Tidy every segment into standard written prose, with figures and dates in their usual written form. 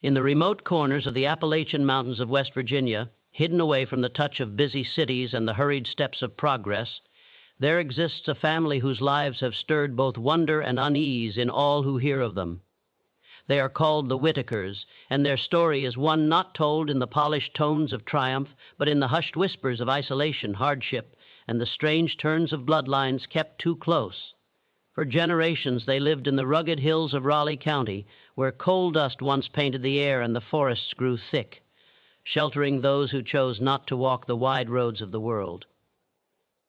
In the remote corners of the Appalachian Mountains of West Virginia, hidden away from the touch of busy cities and the hurried steps of progress, there exists a family whose lives have stirred both wonder and unease in all who hear of them. They are called the Whittakers, and their story is one not told in the polished tones of triumph, but in the hushed whispers of isolation, hardship, and the strange turns of bloodlines kept too close. For generations they lived in the rugged hills of Raleigh County, where coal dust once painted the air and the forests grew thick, sheltering those who chose not to walk the wide roads of the world.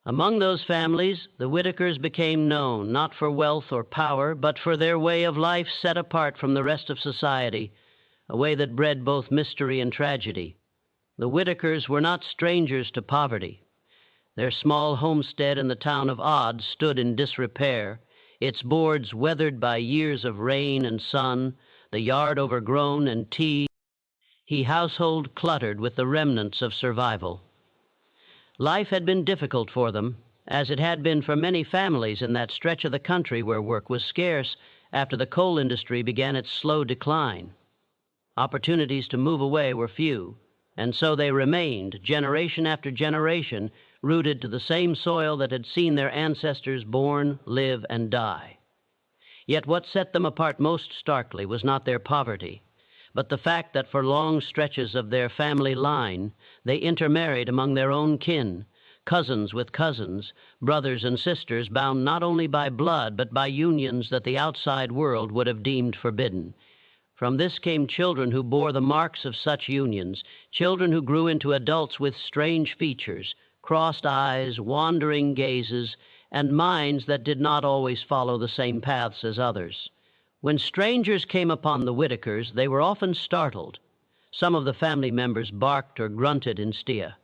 Among those families, the Whittakers became known not for wealth or power, but for their way of life set apart from the rest of society, a way that bred both mystery and tragedy. The Whittakers were not strangers to poverty. Their small homestead in the town of Odd stood in disrepair, its boards weathered by years of rain and sun, the yard overgrown and household cluttered with the remnants of survival. Life had been difficult for them, as it had been for many families in that stretch of the country where work was scarce after the coal industry began its slow decline. Opportunities to move away were few, and so they remained, generation after generation, rooted to the same soil that had seen their ancestors born, live, and die. Yet what set them apart most starkly was not their poverty, but the fact that for long stretches of their family line, they intermarried among their own kin, cousins with cousins, brothers and sisters bound not only by blood, but by unions that the outside world would have deemed forbidden. From this came children who bore the marks of such unions, children who grew into adults with strange features, crossed eyes, wandering gazes, and minds that did not always follow the same paths as others. When strangers came upon the Whittakers, they were often startled. Some of the family members barked or grunted instead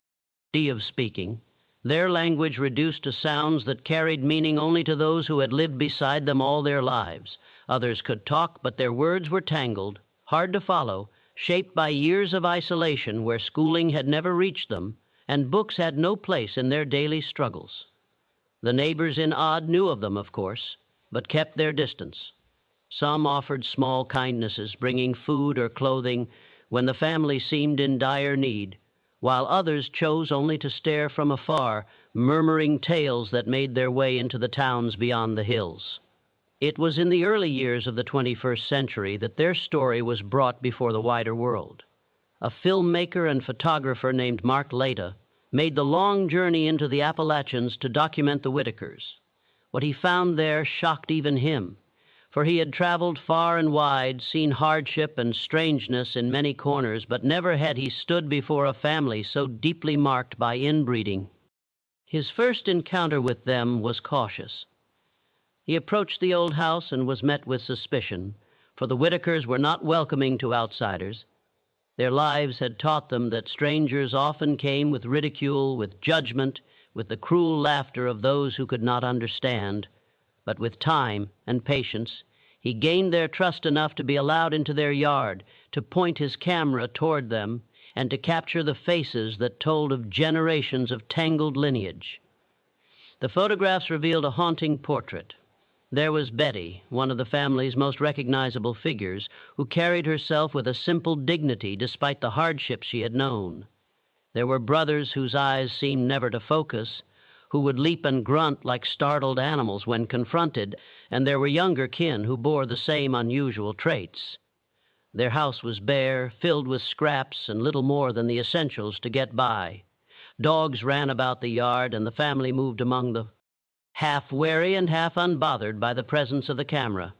of speaking, their language reduced to sounds that carried meaning only to those who had lived beside them all their lives. Others could talk, but their words were tangled, hard to follow, shaped by years of isolation where schooling had never reached them, and books had no place in their daily struggles. The neighbors in Odd knew of them, of course, but kept their distance. Some offered small kindnesses, bringing food or clothing when the family seemed in dire need, while others chose only to stare from afar, murmuring tales that made their way into the towns beyond the hills. It was in the early years of the 21st century that their story was brought before the wider world. A filmmaker and photographer named Mark Leta made the long journey into the Appalachians to document the Whittakers. What he found there shocked even him, for he had traveled far and wide, seen hardship and strangeness in many corners, but never had he stood before a family so deeply marked by inbreeding. His first encounter with them was cautious. He approached the old house and was met with suspicion, for the Whittakers were not welcoming to outsiders. Their lives had taught them that strangers often came with ridicule, with judgment, with the cruel laughter of those who could not understand. But with time and patience, he gained their trust enough to be allowed into their yard, to point his camera toward them, and to capture the faces that told of generations of tangled lineage. The photographs revealed a haunting portrait. There was Betty, one of the family's most recognizable figures, who carried herself with a simple dignity despite the hardships she had known. There were brothers whose eyes seemed never to focus, who would leap and grunt like startled animals when confronted, and there were younger kin who bore the same unusual traits. Their house was bare, filled with scraps and little more than the essentials to get by. Dogs ran about the yard, and the family moved among them, half wary and half unbothered by the presence of the camera.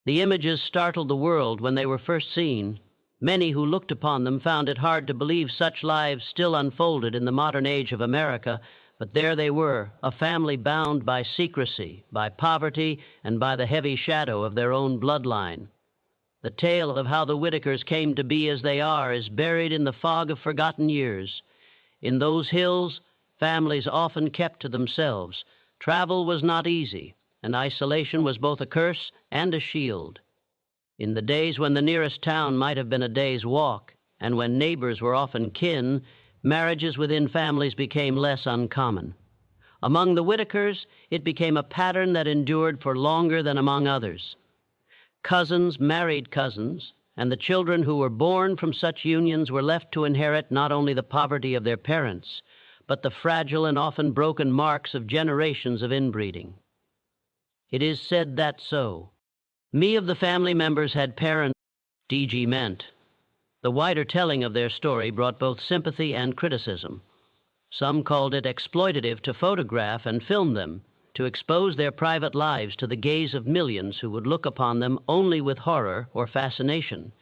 The images startled the world when they were first seen. Many who looked upon them found it hard to believe such lives still unfolded in the modern age of America, but there they were, a family bound by secrecy, by poverty, and by the heavy shadow of their own bloodline. The tale of how the Whittakers came to be as they are is buried in the fog of forgotten years. In those hills, families often kept to themselves. Travel was not easy, and isolation was both a curse and a shield. In the days when the nearest town might have been a day's walk, and when neighbors were often kin, marriages within families became less uncommon. Among the Whittakers, it became a pattern that endured for longer than among others. Cousins married cousins, and the children who were born from such unions were left to inherit not only the poverty of their parents, but the fragile and often broken marks of generations of inbreeding. It is said that so. Many of the family members had parents DG meant. The wider telling of their story brought both sympathy and criticism. Some called it exploitative to photograph and film them, to expose their private lives to the gaze of millions who would look upon them only with horror or fascination.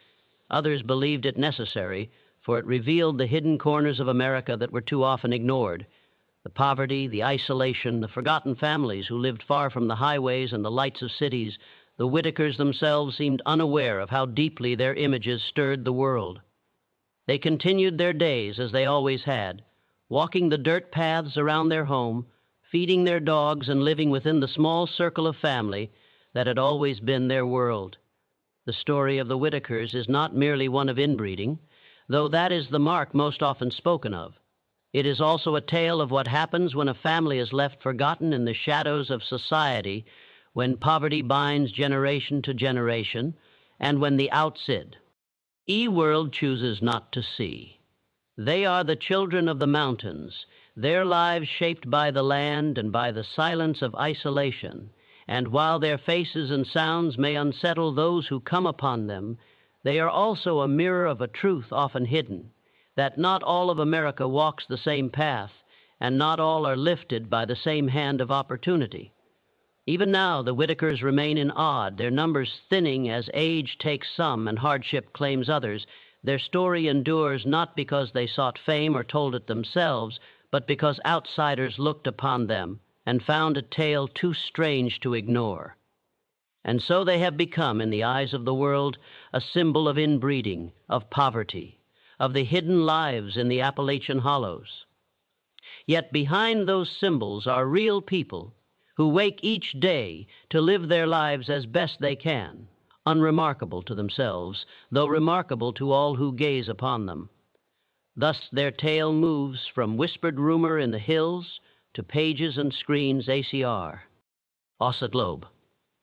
Others believed it necessary, for it revealed the hidden corners of America that were too often ignored. The poverty, the isolation, the forgotten families who lived far from the highways and the lights of cities. The Whittakers themselves seemed unaware of how deeply their images stirred the world. They continued their days as they always had, walking the dirt paths around their home, feeding their dogs and living within the small circle of family that had always been their world. The story of the Whittakers is not merely one of inbreeding, though that is the mark most often spoken of. It is also a tale of what happens when a family is left forgotten in the shadows of society, when poverty binds generation to generation, and when the outsid world chooses not to see. They are the children of the mountains, their lives shaped by the land and by the silence of isolation, and while their faces and sounds may unsettle those who come upon them, they are also a mirror of a truth often hidden, that not all of America walks the same path, and not all are lifted by the same hand of opportunity. Even now, the Whittakers remain in odd, their numbers thinning as age takes some and hardship claims others. Their story endures not because they sought fame or told it themselves, but because outsiders looked upon them and found a tale too strange to ignore. And so they have become, in the eyes of the world, a symbol of inbreeding, of poverty, of the hidden lives in the Appalachian hollows. Yet behind those symbols are real people who wake each day to live their lives as best they can, unremarkable to themselves, though remarkable to all who gaze upon them. Thus their tale moves from whispered rumor in the hills to pages and screens ACR. Ossa Globe.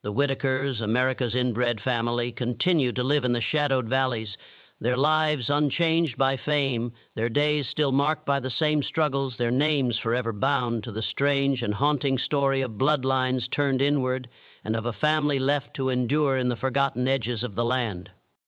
The Whittakers, America's inbred family, continue to live in the shadowed valleys, their lives unchanged by fame, their days still marked by the same struggles, their names forever bound to the strange and haunting story of bloodlines turned inward and of a family left to endure in the forgotten edges of the land.